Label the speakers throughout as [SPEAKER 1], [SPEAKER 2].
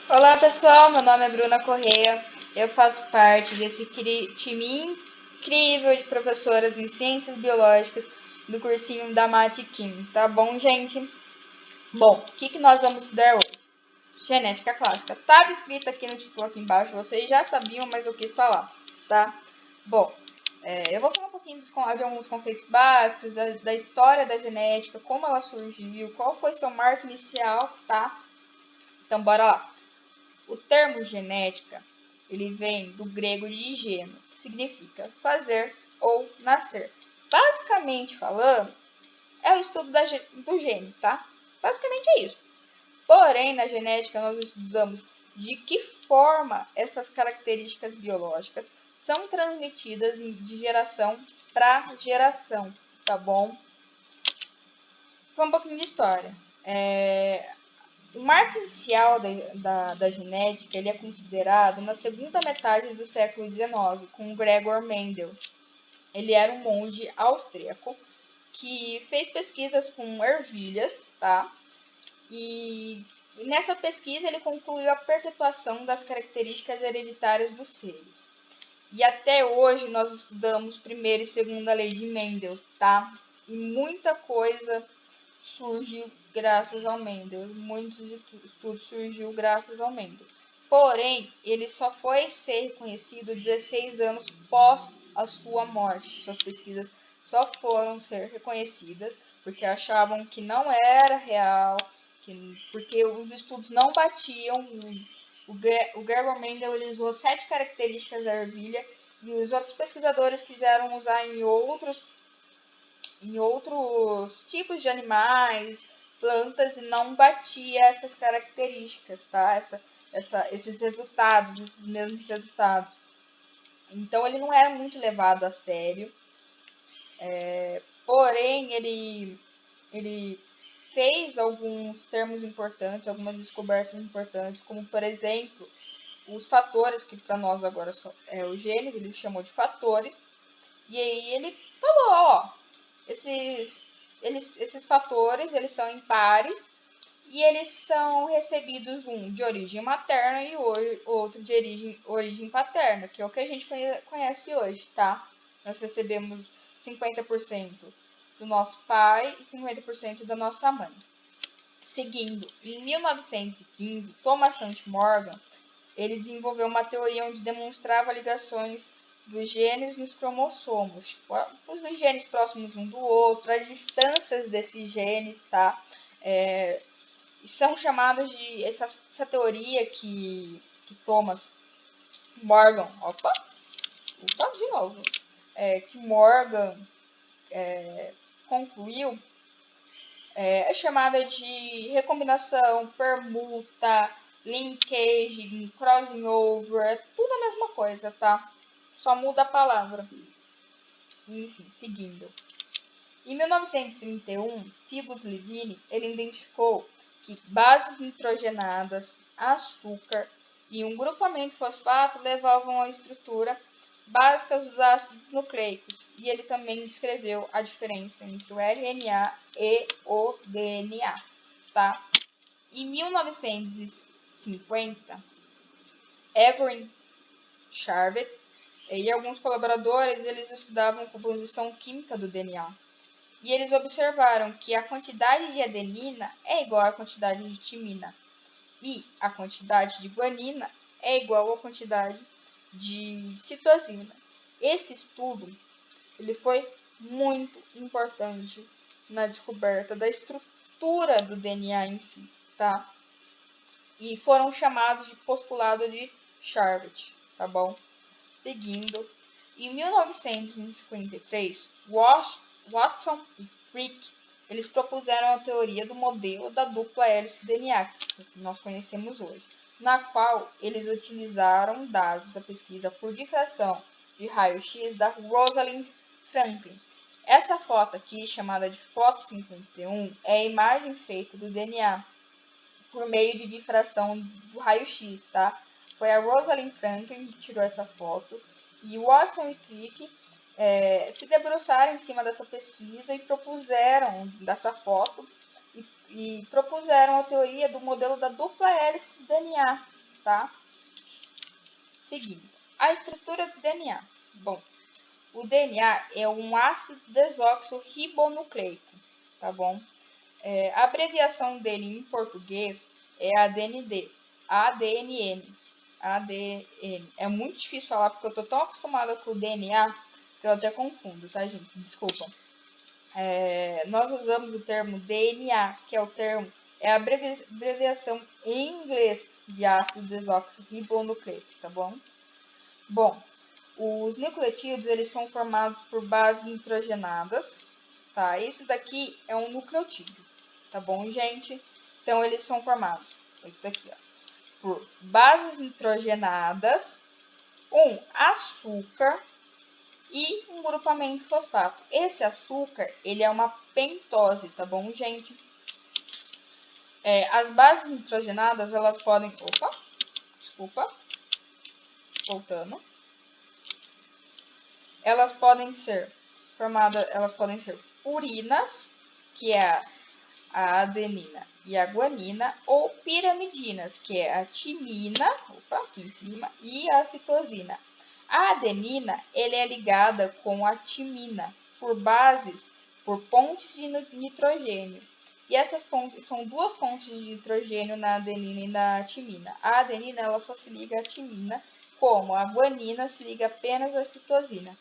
[SPEAKER 1] Olá pessoal, meu nome é Bruna Correia, eu faço parte desse time incrível de professoras em Ciências Biológicas do cursinho da Matiquim, tá bom, gente? Bom, o que nós vamos estudar hoje? Genética clássica. Estava escrito aqui no título aqui embaixo, vocês já sabiam, mas eu quis falar, tá? Bom, eu vou falar um pouquinho de alguns conceitos básicos, da história da genética, como ela surgiu, qual foi seu marco inicial, tá? Então, bora lá. O termo genética, ele vem do grego de geno, que significa fazer ou nascer. Basicamente falando, é o estudo do gene, tá? Basicamente é isso. Porém, na genética, nós estudamos de que forma essas características biológicas são transmitidas de geração para geração, tá bom? Foi um pouquinho de história. O marco inicial da genética ele é considerado na segunda metade do século XIX, com Gregor Mendel. Ele era um monge austríaco que fez pesquisas com ervilhas, tá? E nessa pesquisa ele concluiu a perpetuação das características hereditárias dos seres. E até hoje nós estudamos primeira e segunda lei de Mendel, tá? E muita coisa surgiu graças ao Mendel. Muitos estudos surgiu graças ao Mendel. Porém, ele só foi ser reconhecido 16 anos pós a sua morte. Suas pesquisas só foram ser reconhecidas porque achavam que não era real, porque os estudos não batiam. O Gregor Mendel ele usou 7 características da ervilha e os outros pesquisadores quiseram usar em outros tipos de animais, plantas, e não batia essas características, tá? Esses resultados, esses mesmos resultados. Então ele não era muito levado a sério, porém ele fez alguns termos importantes, algumas descobertas importantes, como por exemplo os fatores, que para nós agora são os genes, ele chamou de fatores, e aí ele falou, ó, esses fatores eles são impares e eles são recebidos um de origem materna e outro de origem paterna, que é o que a gente conhece hoje, tá? Nós recebemos 50% do nosso pai e 50% da nossa mãe. Seguindo, em 1915, Thomas Hunt Morgan ele desenvolveu uma teoria onde demonstrava ligações dos genes nos cromossomos, tipo, os genes próximos um do outro, as distâncias desses genes, tá? São chamadas de essa teoria que Thomas Morgan, de novo, que Morgan concluiu, é chamada de recombinação, permuta, linkage, crossing over, é tudo a mesma coisa, tá? Só muda a palavra. Enfim, seguindo. Em 1931, Phoebus Levine ele identificou que bases nitrogenadas, açúcar e um grupamento fosfato levavam à estrutura básica dos ácidos nucleicos, e ele também descreveu a diferença entre o RNA e o DNA, tá? Em 1950, Evelyn Charvet e alguns colaboradores eles estudavam a composição química do DNA. E eles observaram que a quantidade de adenina é igual à quantidade de timina. E a quantidade de guanina é igual à quantidade de citosina. Esse estudo ele foi muito importante na descoberta da estrutura do DNA em si, tá? E foram chamados de postulado de Charvet, tá bom? Seguindo, em 1953, Watson e Crick eles propuseram a teoria do modelo da dupla hélice DNA, que nós conhecemos hoje, na qual eles utilizaram dados da pesquisa por difração de raio-x da Rosalind Franklin. Essa foto aqui, chamada de foto 51, é a imagem feita do DNA por meio de difração do raio-x, tá? Foi a Rosalind Franklin que tirou essa foto e Watson e Crick se debruçaram em cima dessa pesquisa e propuseram dessa foto e propuseram a teoria do modelo da dupla hélice do DNA, tá? Seguindo, a estrutura do DNA. Bom, o DNA é um ácido desoxirribonucleico, tá bom? A abreviação dele em português é ADND, ADNN. É muito difícil falar porque eu tô tão acostumada com o DNA que eu até confundo, tá, gente? Desculpa. Nós usamos o termo DNA, que é a abreviação em inglês de ácido desoxirribonucleico, tá bom? Bom, os nucleotídeos eles são formados por bases nitrogenadas, tá? Esse daqui é um nucleotídeo, tá bom, gente? Então eles são formados, esse daqui, ó, por bases nitrogenadas, um açúcar e um grupamento fosfato. Esse açúcar, ele é uma pentose, tá bom, gente? As bases nitrogenadas, elas podem... Opa, desculpa. Voltando. Elas podem ser purinas, que é a adenina e a guanina, ou pirimidinas, que é a timina, opa, aqui em cima, e a citosina. A adenina, ele é ligada com a timina por pontes de nitrogênio. E essas pontes são duas pontes de nitrogênio na adenina e na timina. A adenina ela só se liga à timina, como a guanina se liga apenas à citosina.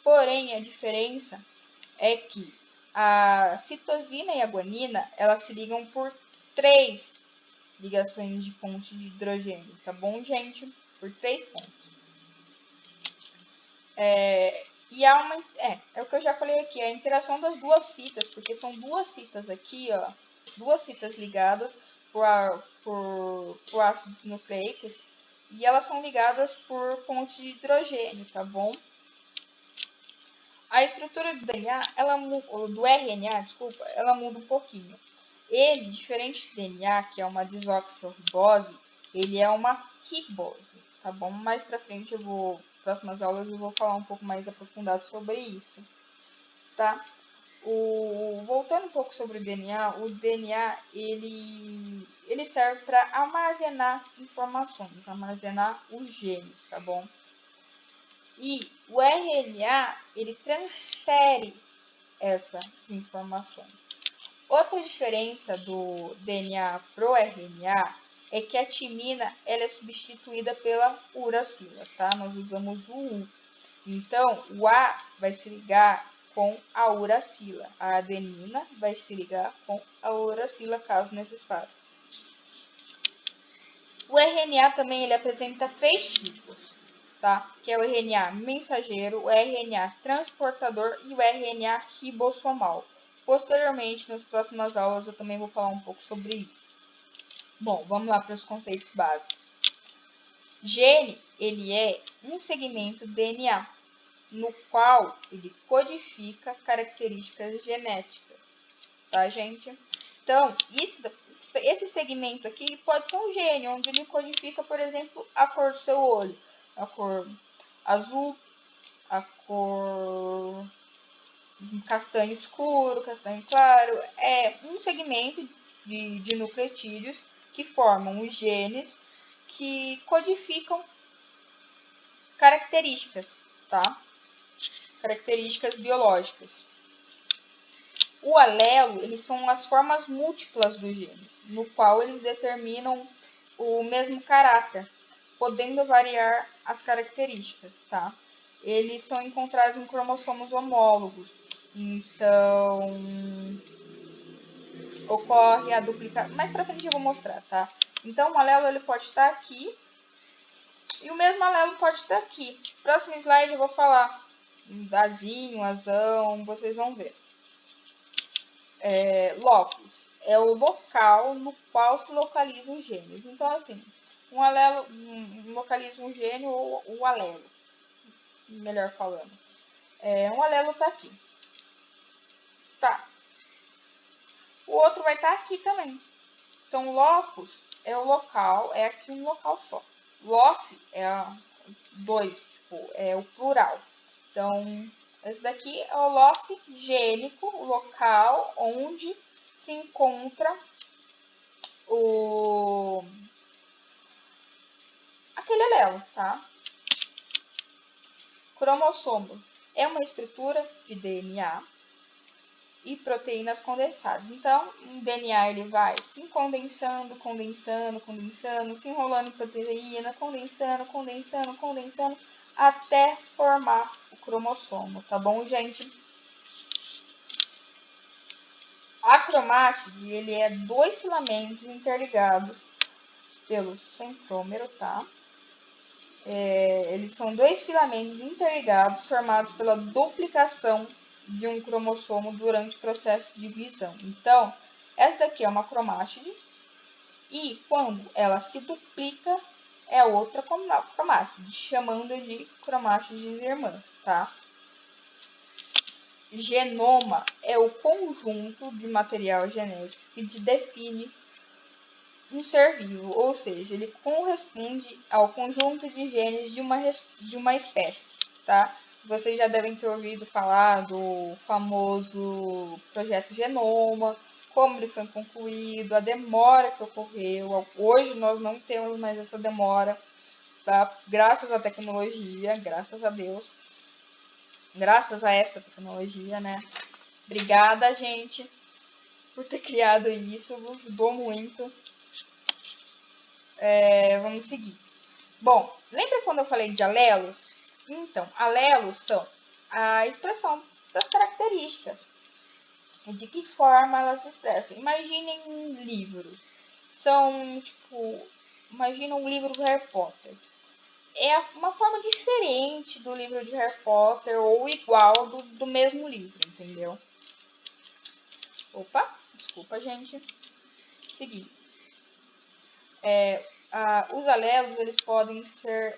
[SPEAKER 1] Porém, a diferença é que a citosina e a guanina elas se ligam por 3 ligações de pontes de hidrogênio, tá bom, gente? Por 3 pontos. E há uma... é o que eu já falei aqui, a interação das duas fitas, porque são duas fitas aqui, ó, duas fitas ligadas por ácidos nucleicos, e elas são ligadas por pontes de hidrogênio, tá bom? A estrutura do DNA, do RNA, desculpa, ela muda um pouquinho. Ele, diferente do DNA, que é uma desoxirribose, ele é uma ribose, tá bom? Mais pra frente próximas aulas eu vou falar um pouco mais aprofundado sobre isso, tá? Voltando um pouco sobre o DNA ele serve para armazenar informações, armazenar os genes, tá bom? E o RNA, ele transfere essas informações. Outra diferença do DNA pro RNA é que a timina ela é substituída pela uracila, tá? Nós usamos o U. Então, o A vai se ligar com a uracila. A adenina vai se ligar com a uracila, caso necessário. O RNA também ele apresenta 3 tipos, tá? Que é o RNA mensageiro, o RNA transportador e o RNA ribossomal. Posteriormente, nas próximas aulas, eu também vou falar um pouco sobre isso. Bom, vamos lá para os conceitos básicos. Gene, ele é um segmento do DNA, no qual ele codifica características genéticas, tá, gente? Então, esse segmento aqui pode ser um gene, onde ele codifica, por exemplo, a cor do seu olho, a cor azul, a cor castanho escuro, castanho claro. É um segmento de nucleotídeos que formam os genes que codificam características, tá? Características biológicas. O alelo, eles são as formas múltiplas dos genes, no qual eles determinam o mesmo caráter, podendo variar as características, tá? Eles são encontrados em cromossomos homólogos, então ocorre a duplicação. Mais pra frente eu vou mostrar, tá? Então o alelo ele pode estar aqui e o mesmo alelo pode estar aqui. Próximo slide eu vou falar azinho, azão, vocês vão ver. Locus é o local no qual se localizam os genes. Então, assim, um alelo localiza um gene ou o alelo, melhor falando. Um alelo está aqui. Tá. O outro vai estar aqui também. Então, locus é o local, é aqui um local só. Loci é dois, tipo, é o plural. Então, esse daqui é o loci gênico, o local onde se encontra alelo, tá? Cromossomo é uma estrutura de DNA e proteínas condensadas. Então, o DNA ele vai se condensando, se enrolando em proteína, condensando, até formar o cromossomo, tá bom, gente? A cromátide, ele é 2 filamentos interligados pelo centrômero, tá? Eles são 2 filamentos interligados formados pela duplicação de um cromossomo durante o processo de divisão. Então, essa daqui é uma cromátide e quando ela se duplica é outra cromátide, chamando de cromátides irmãs, tá? Genoma é o conjunto de material genético que define um ser vivo, ou seja, ele corresponde ao conjunto de genes de uma espécie, tá? Vocês já devem ter ouvido falar do famoso projeto Genoma, como ele foi concluído, a demora que ocorreu. Hoje nós não temos mais essa demora, tá? Graças à tecnologia, graças a Deus, graças a essa tecnologia, né? Obrigada, gente, por ter criado isso, ajudou muito. Vamos seguir. Bom, lembra quando eu falei de alelos? Então, alelos são a expressão das características. E de que forma elas se expressam? Imaginem livros. São, tipo, imagina um livro do Harry Potter. É uma forma diferente do livro de Harry Potter ou igual do mesmo livro, entendeu? Opa, desculpa, gente. Seguir. Os alelos eles podem ser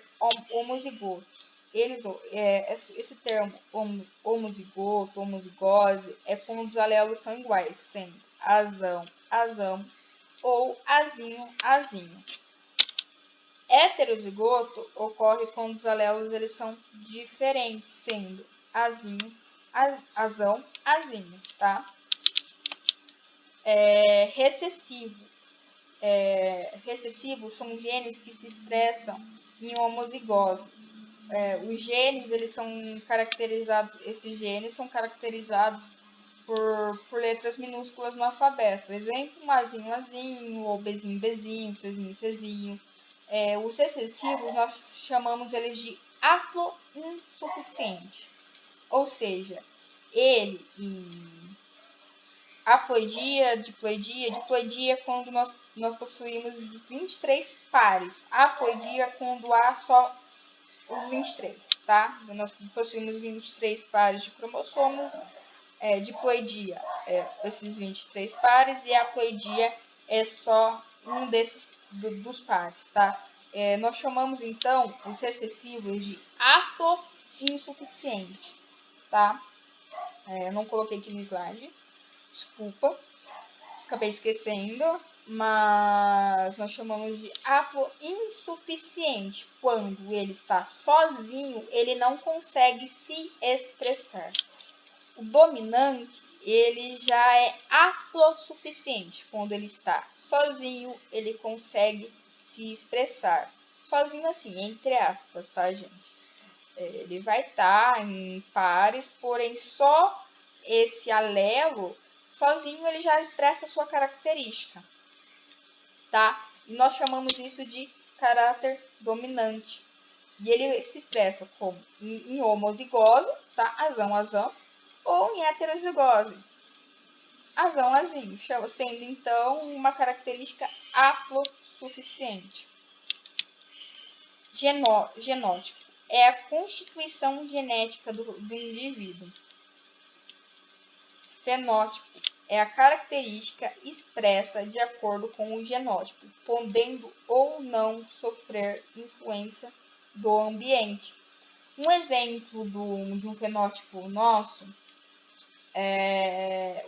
[SPEAKER 1] homozigotos. Esse termo homozigoto, homozigose, é quando os alelos são iguais, sendo azão, azão ou azinho, azinho. Heterozigoto ocorre quando os alelos eles são diferentes, sendo azinho, azão, azinho, tá? Recessivo. Recessivos são genes que se expressam em homozigose. Os genes, eles são caracterizados, esses genes são caracterizados por letras minúsculas no alfabeto. Exemplo, azinho, azinho, ou bezinho, bezinho, cezinho, cezinho. Os recessivos, nós chamamos eles de haploinsuficiente. Ou seja, ele em haploidia, diploidia quando nós possuímos 23 pares. Haploidia quando há só os 23, tá? Nós possuímos 23 pares de cromossomos. Diploidia esses 23 pares e haploidia é só um desses dos pares, tá? Nós chamamos então os recessivos de haploinsuficiente, tá? Não coloquei aqui no slide, desculpa, acabei esquecendo, mas nós chamamos de haploinsuficiente quando ele está sozinho, ele não consegue se expressar. O dominante, ele já é haplossuficiente. Quando ele está sozinho, ele consegue se expressar. Sozinho assim, entre aspas, tá, gente? Ele vai estar em pares, porém só esse alelo, sozinho, ele já expressa a sua característica, tá? E nós chamamos isso de caráter dominante. E ele se expressa como em homozigose, tá? Azão, azão, ou em heterozigose, azão, azinho, sendo então uma característica haplossuficiente. Genótipo é a constituição genética do indivíduo. Fenótipo é a característica expressa de acordo com o genótipo, podendo ou não sofrer influência do ambiente. Um exemplo de um fenótipo nosso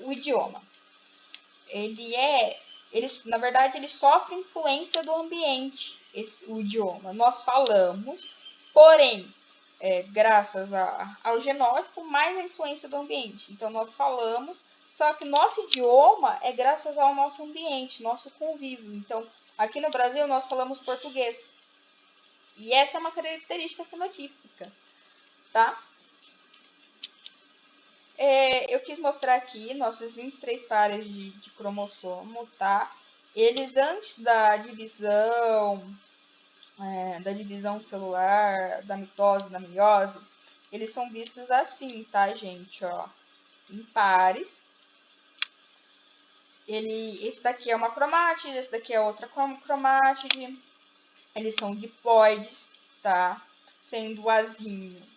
[SPEAKER 1] o idioma. Na verdade, ele sofre influência do ambiente, o idioma. Nós falamos, porém, graças ao genótipo, mais a influência do ambiente. Então, nós falamos, só que nosso idioma é graças ao nosso ambiente, nosso convívio. Então, aqui no Brasil, nós falamos português. E essa é uma característica fenotípica, tá? Eu quis mostrar aqui nossos 23 pares de cromossomo, tá? Eles antes da divisão celular, da mitose, da meiose, eles são vistos assim, tá, gente? Ó, em pares. Esse daqui é uma cromátide, esse daqui é outra cromátide. Eles são diploides, tá? Sendo o azinho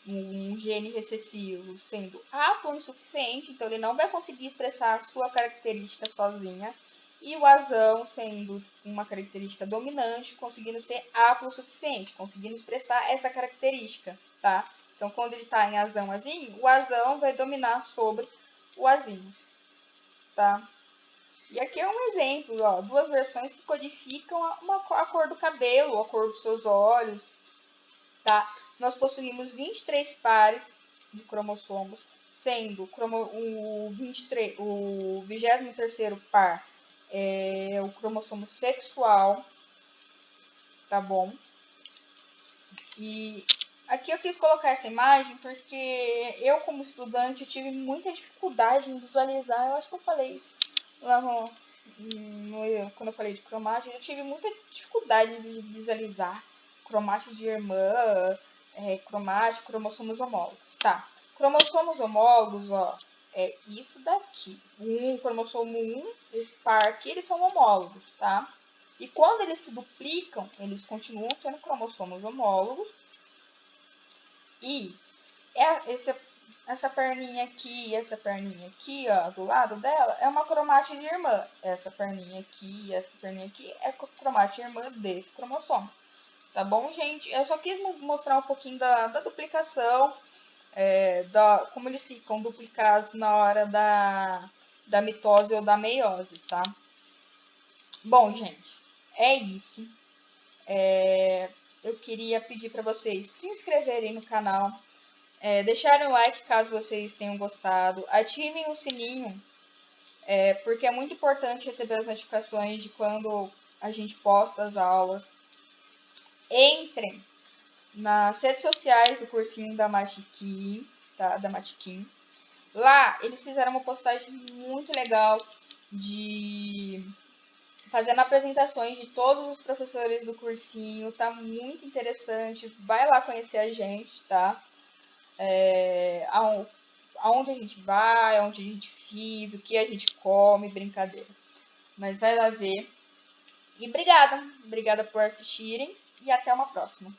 [SPEAKER 1] um gene recessivo sendo haploinsuficiente, então ele não vai conseguir expressar a sua característica sozinha. E o azão sendo uma característica dominante, conseguindo ser haplosuficiente, conseguindo expressar essa característica, tá? Então, quando ele está em azão-azinho, o azão vai dominar sobre o azinho, tá? E aqui é um exemplo, ó, duas versões que codificam a cor do cabelo, a cor dos seus olhos, tá? Nós possuímos 23 pares de cromossomos, sendo o 23º par é o cromossomo sexual, tá bom? E aqui eu quis colocar essa imagem porque eu, como estudante, tive muita dificuldade em visualizar. Eu acho que eu falei isso lá quando eu falei de cromática. Eu tive muita dificuldade de visualizar cromática de irmã, cromática, cromossomos homólogos. Tá, cromossomos homólogos, ó, é isso daqui. Cromossomo 1, esse par aqui, eles são homólogos, tá? E quando eles se duplicam, eles continuam sendo cromossomos homólogos. E essa perninha aqui e essa perninha aqui, ó, do lado dela, é uma cromátide irmã. Essa perninha aqui e essa perninha aqui é cromátide irmã desse cromossomo. Tá bom, gente? Eu só quis mostrar um pouquinho da duplicação, como eles ficam duplicados na hora da mitose ou da meiose, tá? Bom, gente, é isso. Eu queria pedir para vocês se inscreverem no canal, deixarem o like caso vocês tenham gostado, ativem o sininho, porque é muito importante receber as notificações de quando a gente posta as aulas. Entrem nas redes sociais do cursinho da Matiquim, tá? Da Matiquim. Lá, eles fizeram uma postagem muito legal de fazendo apresentações de todos os professores do cursinho, tá muito interessante. Vai lá conhecer a gente, tá? Aonde a gente vai, aonde a gente vive, o que a gente come, brincadeira. Mas vai lá ver. E obrigada por assistirem e até uma próxima.